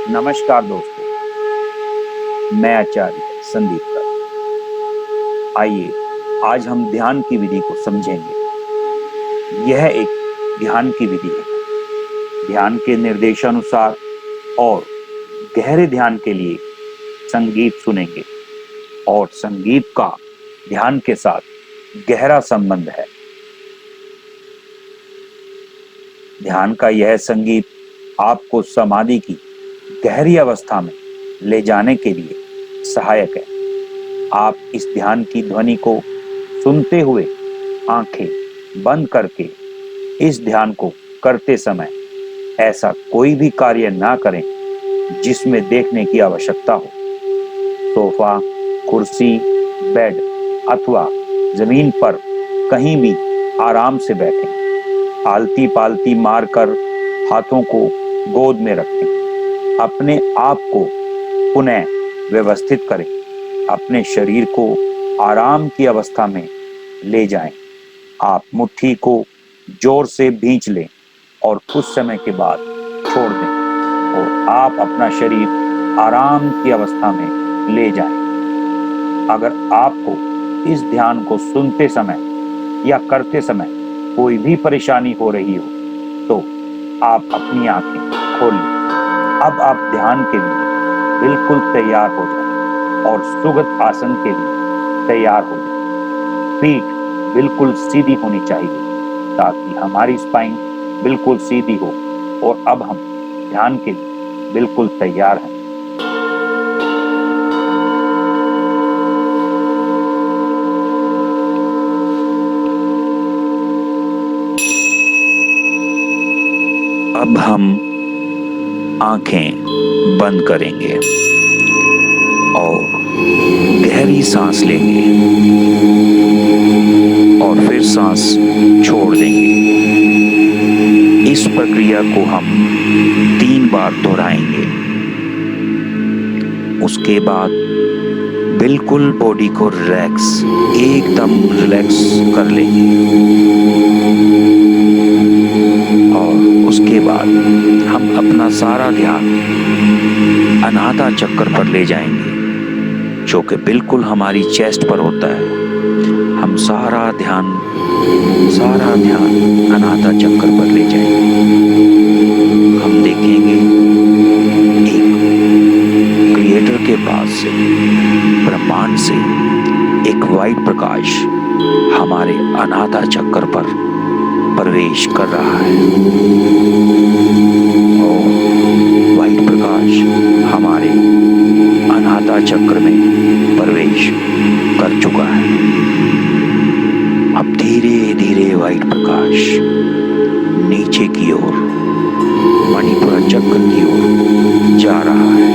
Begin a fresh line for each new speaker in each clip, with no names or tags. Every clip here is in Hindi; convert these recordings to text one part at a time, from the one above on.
नमस्कार दोस्तों, मैं आचार्य संदीप कर। आइए आज हम ध्यान की विधि को समझेंगे। यह एक ध्यान की विधि है। ध्यान के निर्देशानुसार और गहरे ध्यान के लिए संगीत सुनेंगे और संगीत का ध्यान के साथ गहरा संबंध है। ध्यान का यह संगीत आपको समाधि की गहरी अवस्था में ले जाने के लिए सहायक है। आप इस ध्यान की ध्वनि को सुनते हुए आंखें बंद करके इस ध्यान को करते समय ऐसा कोई भी कार्य ना करें जिसमें देखने की आवश्यकता हो। सोफा, कुर्सी, बेड अथवा जमीन पर कहीं भी आराम से बैठें। आलती पालती मारकर हाथों को गोद में रखें। अपने आप को पुनः व्यवस्थित करें। अपने शरीर को आराम की अवस्था में ले जाएं। आप मुट्ठी को जोर से भींच लें और कुछ समय के बाद छोड़ दें और आप अपना शरीर आराम की अवस्था में ले जाएं। अगर आपको इस ध्यान को सुनते समय या करते समय कोई भी परेशानी हो रही हो तो आप अपनी आंखें खोल लें। अब आप ध्यान के लिए बिल्कुल तैयार हो जाएं और सुगत आसन के लिए तैयार हो जाएं। पीठ बिल्कुल सीधी होनी चाहिए ताकि हमारी स्पाइन बिल्कुल सीधी हो। और अब हम ध्यान के लिए बिल्कुल तैयार हैं। अब हम आंखें बंद करेंगे और गहरी सांस लेंगे और फिर सांस छोड़ देंगे। इस प्रक्रिया को हम 3 बार दोहराएंगे। उसके बाद बिल्कुल बॉडी को एकदम रिलैक्स कर लेंगे और उसके बाद हम अपना सारा ध्यान अनाहता चक्र पर ले जाएंगे जो कि बिल्कुल हमारी चेस्ट पर होता है। हम सारा ध्यान अनाहता चक्र पर ले जाएंगे। हम देखेंगे एक क्रिएटर के पास से, ब्रह्मांड से एक वाइट प्रकाश हमारे अनाहता चक्र पर प्रवेश कर रहा है और वाइट प्रकाश हमारे अनाहता चक्र में प्रवेश कर चुका है। अब धीरे धीरे वाइट प्रकाश नीचे की ओर मणिपुरा चक्र की ओर जा रहा है।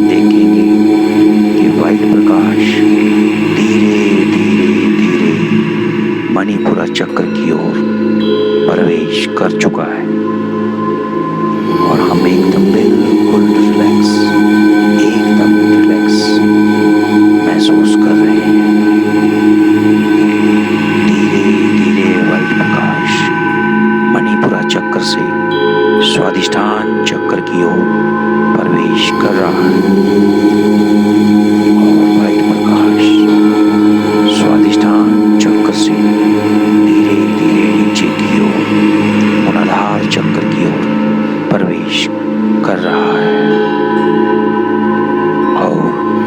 देखेंगे कि वाइट प्रकाश धीरे धीरे मणिपुरा चक्र की ओर प्रवेश कर चुका है और हम एकदम बिल्कुल रिलैक्स महसूस कर रहे हैं। धीरे धीरे वाइट प्रकाश मणिपुरा चक्र से स्वादिष्ठान चक्र की ओर प्रवेश कर रहा है और वाइट प्रकाश स्वादिष्ठान चक्र से धीरे धीरे नीचे की ओर मूलाधार चक्र की ओर प्रवेश कर रहा है और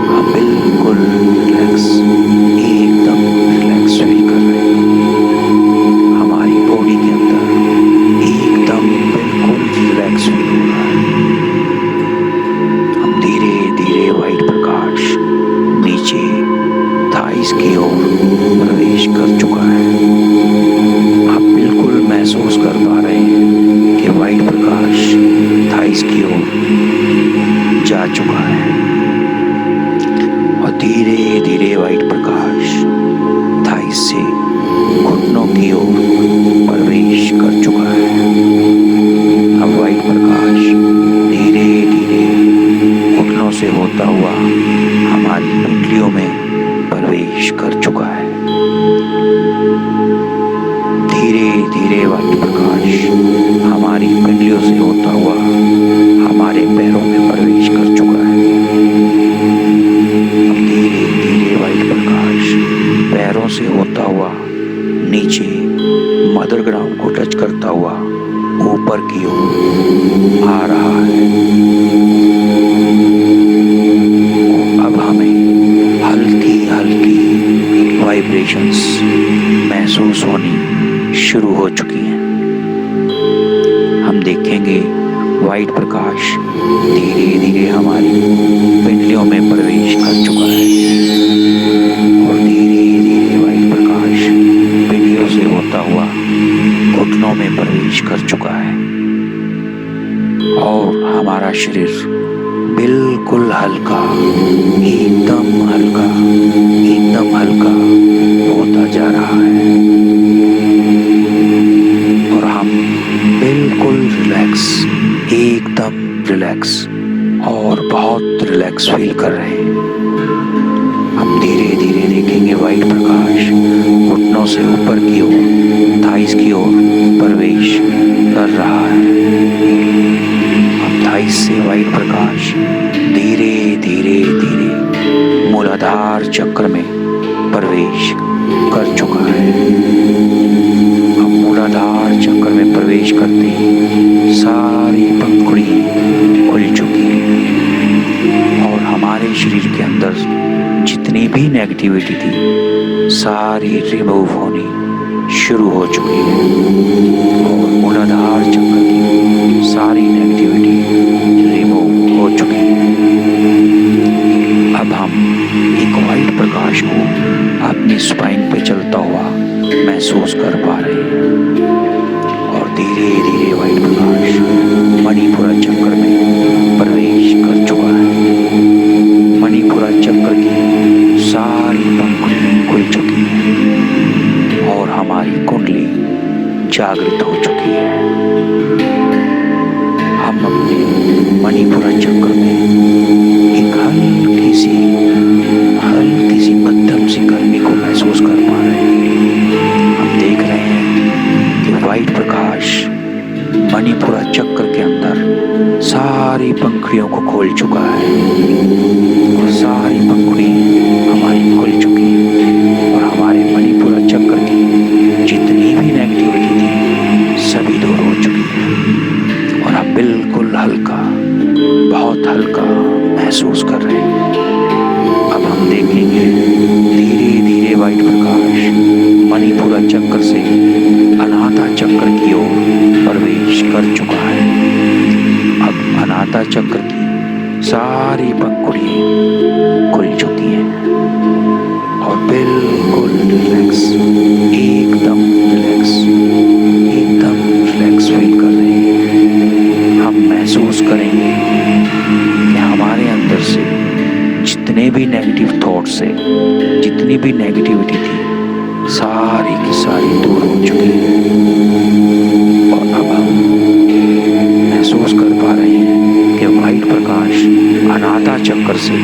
हम बिल्कुल एकदम रिलैक्स फील कर रहे हैं। हमारी बॉडी के अंदर एकदम बिल्कुल रिलैक्स फील हो रहा है। हम धीरे धीरे वाइट प्रकाश नीचे थाइस की ओर प्रवेश कर चुका है। आप बिल्कुल महसूस कर पा रहे हैं कि वाइट प्रकाश थाइस की ओर जा चुका है और धीरे धीरे वाइट प्रकाश थाइस से घुटनों की ओर प्रवेश कर चुका है। अब वाइट प्रकाश धीरे धीरे घुटनों से होता हुआ हमारी पिंडलियों में प्रवेश कर चुका है। धीरे धीरे वाइट प्रकाश हमारी पिंडलियों से होता हुआ ऊपर की ओर आ रहा है। अब हमें हल्की हल्की वाइब्रेशंस महसूस होनी शुरू हो चुकी हैं। हम देखेंगे वाइट प्रकाश धीरे धीरे हमारी पिंडलियों में प्रवेश कर चुका है और धीरे धीरे वाइट प्रकाश पिंडलियों से होता हुआ घुटनों में प्रवेश कर चुका है और हमारा शरीर बिल्कुल हल्का, एकदम हल्का होता जा रहा है और हम बिल्कुल रिलैक्स, एकदम रिलैक्स और बहुत रिलैक्स फील कर रहे हैं। हम धीरे धीरे देखेंगे वाइट प्रकाश घुटनों से ऊपर की ओर, थाइस की ओर प्रवेश कर रहा है। अब थाइस से वाइट प्रकाश धीरे धीरे धीरे मूलाधार चक्र में प्रवेश कर चुका है। अब मूलाधार चक्र में प्रवेश करते ही सारी पंखुड़ी खुल चुकी है और हमारे शरीर के अंदर जितनी भी नेगेटिविटी थी सारी रिमूव होनी शुरू हो चुकी है और मूलाधार चक्र की सारी नेगेटिविटी रिमूव हो चुकी है। अब हम एक वाइट प्रकाश को अपनी स्पाइन पे चलता हुआ महसूस कर पा रहे हैं और धीरे धीरे वाइट प्रकाश मणिपुरा चक्र में प्रवेश कर चुका है। मणिपुरा चक्र की सारी पंखुड़ी खुल चुकी है और हमारी कुंडली जागृत हो चुकी है। हम अपने मणिपुरा चक्र में एक हल्की सी मध्यम सी गर्मी को महसूस कर पा रहे हैं। हम देख रहे हैं कि वाइट प्रकाश मणिपुरा चक्र के अंदर सारी पंखुड़ियों को खोल चुका है और सारी पंखुड़ी हमारी खुल चुकी है और हमारे मणिपुरा चक्र की जितनी भी नेगेटिविटी थी सभी दूर हो चुकी है और हम बिल्कुल हल्का, बहुत हल्का महसूस कर रहे हैं। अब हम देखेंगे धीरे धीरे वाइट प्रकाश मणिपुरा चक्र से अनाहता चक्र की ओर प्रवेश कर चुका है। अब अनाहता चक्र की सारी पंखुड़ी खुल चुकी हैं और बिल्कुल रिलैक्स, एकदम रिलैक्स फील कर रहे हैं। हम महसूस करेंगे कि हमारे अंदर से जितने भी नेगेटिव थॉट्स है, जितनी भी नेगेटिविटी थी सारी की सारी दूर हो चुकी है और अब हम महसूस कर पा रहे हैं कि वाइट प्रकाश अनाहता चक्र से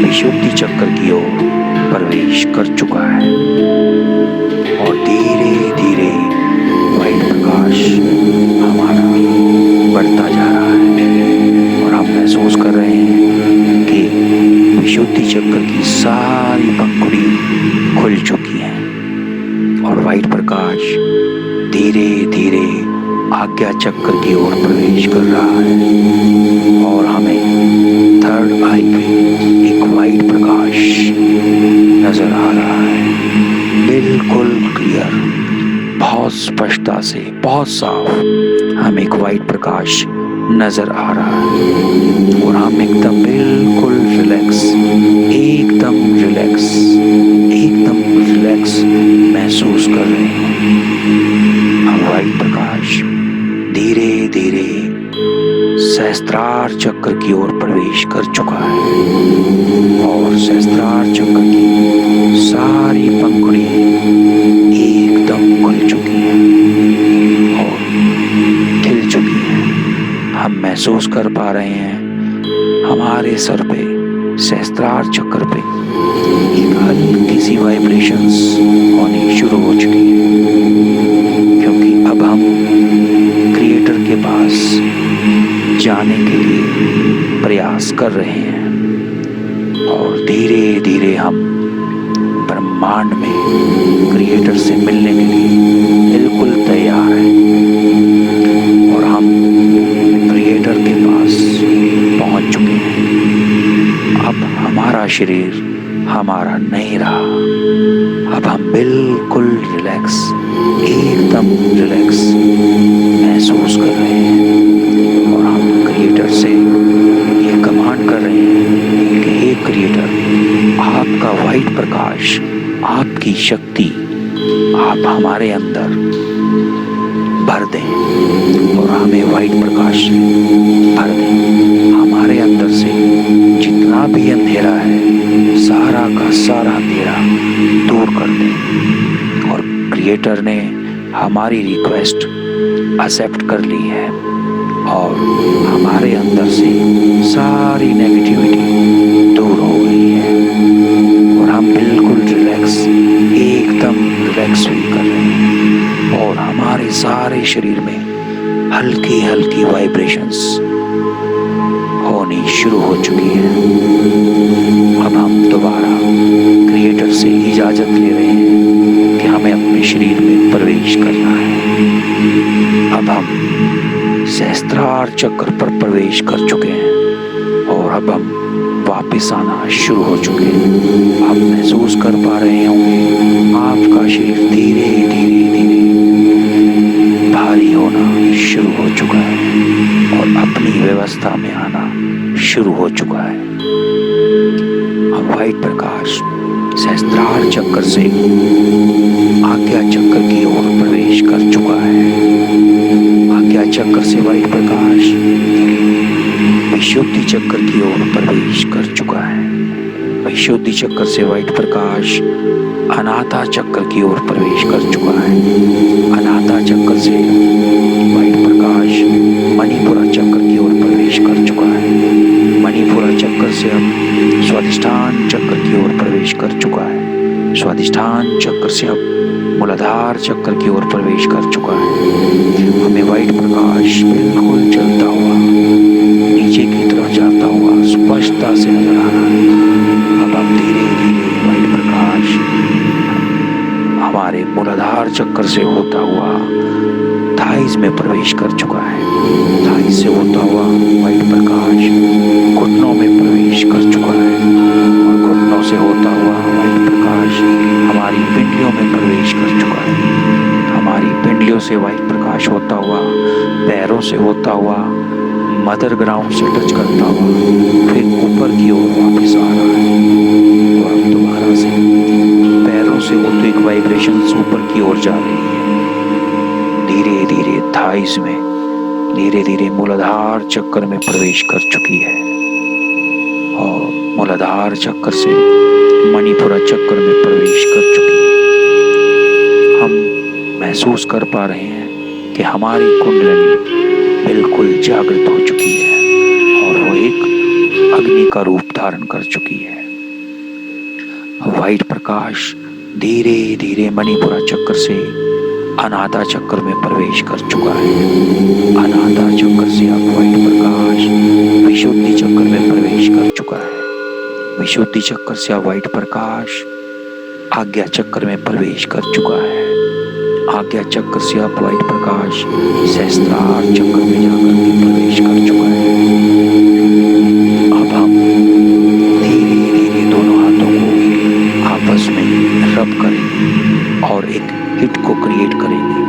विशुद्धि चक्र की ओर प्रवेश कर चुका है और धीरे धीरे वाइट प्रकाश हमारा बढ़ता जा रहा है और हम महसूस कर रहे हैं कि विशुद्धि चक्र की सारी पंखुड़ी खुल चुकी है और वाइट प्रकाश धीरे धीरे आज्ञा चक्र की ओर प्रवेश कर रहा है और हमें थर्ड आई पे एक वाइट प्रकाश नजर आ रहा है, बिल्कुल क्लियर, बहुत स्पष्टता से, बहुत साफ हमें एक वाइट प्रकाश नजर आ रहा है और हम एकदम बिल्कुल रिलैक्स, एकदम रिलैक्स महसूस कर रहे हैं। अब वाइट प्रकाश धीरे धीरे सहस्त्रार चक्र की ओर प्रवेश कर चुका है और सहस्त्रार चक्र की सारी पंखुड़ी एकदम खुल चुकी है और खिल चुकी है। हम महसूस कर पा रहे हैं हमारे सर पे, सहस्त्रार चक्र पे एक हल्की सी वाइब्रेशंस होनी शुरू हो चुकी है क्योंकि अब हम क्रिएटर के पास जाने के लिए प्रयास कर रहे हैं और धीरे धीरे हम ब्रह्मांड में क्रिएटर से मिलने के लिए बिल्कुल तैयार हैं। शरीर हमारा नहीं रहा। अब हम बिल्कुल रिलैक्स, एकदम रिलैक्स महसूस कर रहे हैं और हम क्रिएटर से ये कमांड कर रहे हैं कि हे क्रिएटर, आपका वाइट प्रकाश, आपकी शक्ति आप हमारे अंदर भर दें और हमें वाइट प्रकाश भर दें। हमारे अंदर से जितना भी अंधेरा है, सारा का सारा अंधेरा दूर कर दें। और क्रिएटर ने हमारी रिक्वेस्ट एक्सेप्ट कर ली है और हमारे अंदर से सारी नेगेटिविटी दूर हो गई है और हम बिल्कुल रिलैक्स, एकदम रिलैक्स फील कर रहे हैं और हमारे सारे शरीर में हल्की हल्की वाइब्रेशंस होनी शुरू हो चुकी है। अब हम दोबारा क्रिएटर से इजाजत ले रहे हैं कि हमें अपने शरीर में प्रवेश करना है। अब हम सहस्त्रार चक्र पर प्रवेश कर चुके हैं और अब हम वापस आना शुरू हो चुके हैं। आप महसूस कर पा रहे होंगे आपका शरीर धीरे धीरे धीरे भारी होना शुरू हो चुका है और अपनी व्यवस्था में आना शुरू हो चुका है। अब वाइट प्रकाश सहस्त्रार चक्र से आज्ञा चक्र की ओर प्रवेश कर चुका है। आज्ञा चक्र से वाइट प्रकाश विशुद्धि चक्र की ओर प्रवेश कर चुका है। विशुद्धि चक्र से वाइट प्रकाश अनाथा चक्र की ओर प्रवेश कर चुका है। अनाथा चक्र से वाइट प्रकाश मणिपुरा चक्र की ओर प्रवेश कर चुका है। मणिपुरा चक्र से अब स्वादिष्ठान चक्र की ओर प्रवेश कर चुका है। स्वादिष्ठान चक्र से अब मूलाधार चक्र की ओर प्रवेश कर चुका है। हमें वाइट प्रकाश बिल्कुल चलता हुआ नीचे की तरफ जाता हुआ स्पष्टता से नजर आ रहा है। अब हम धीरे धीरे वाइट प्रकाश हमारे मूलाधार चक्र से होता हुआ थाइज में प्रवेश कर चुका है। थाइज से होता हुआ वाइट प्रकाश घुटनों में प्रवेश कर चुका है और घुटनों से होता हुआ वाइट प्रकाश हमारी पिंडलियों में प्रवेश कर चुका है। हमारी पिंडलियों से वाइट प्रकाश होता हुआ पैरों से होता हुआ मदर ग्राउंड से टच करता हुआ फिर ऊपर की ओर वापस आ रहा है और अब दोबारा से पैरों से होते एक वाइब्रेशन ऊपर की ओर जा रही है। धीरे धीरे थाइस में धीरे धीरे मूलाधार चक्र में प्रवेश कर चुकी है और मूलाधार चक्र से मणिपुरा चक्र में प्रवेश कर चुकी है। हम महसूस कर पा रहे हैं कि हमारी कुंडलिनी बिल्कुल जागृत हो चुकी है और वो एक अग्नि का रूप धारण कर चुकी है। वाइट प्रकाश धीरे धीरे मणिपुरा चक्र से अनाथा चक्र में प्रवेश कर चुका है। अनाथा चक्र से अब वाइट प्रकाश विशुद्धि चक्र में प्रवेश कर चुका है। विशुद्धि चक्र से अब वाइट प्रकाश आज्ञा चक्र में प्रवेश कर चुका है। आज्ञा चक्र से अब वाइट प्रकाश सहस्त्रार चक्र में जाकर के प्रवेश कर चुका है। अब हम धीरे धीरे दोनों हाथों को आपस में रब करेंगे और एक हिट को क्रिएट करेंगे।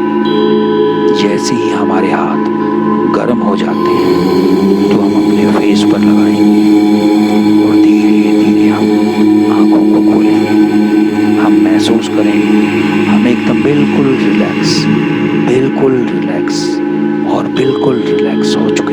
जैसे ही हमारे हाथ गर्म हो जाते हैं तो हम अपने फेस पर लगाएंगे और धीरे धीरे हम आंखों को खोलेंगे। हम महसूस करेंगे हम एकदम बिल्कुल रिलैक्स और बिल्कुल रिलैक्स हो चुके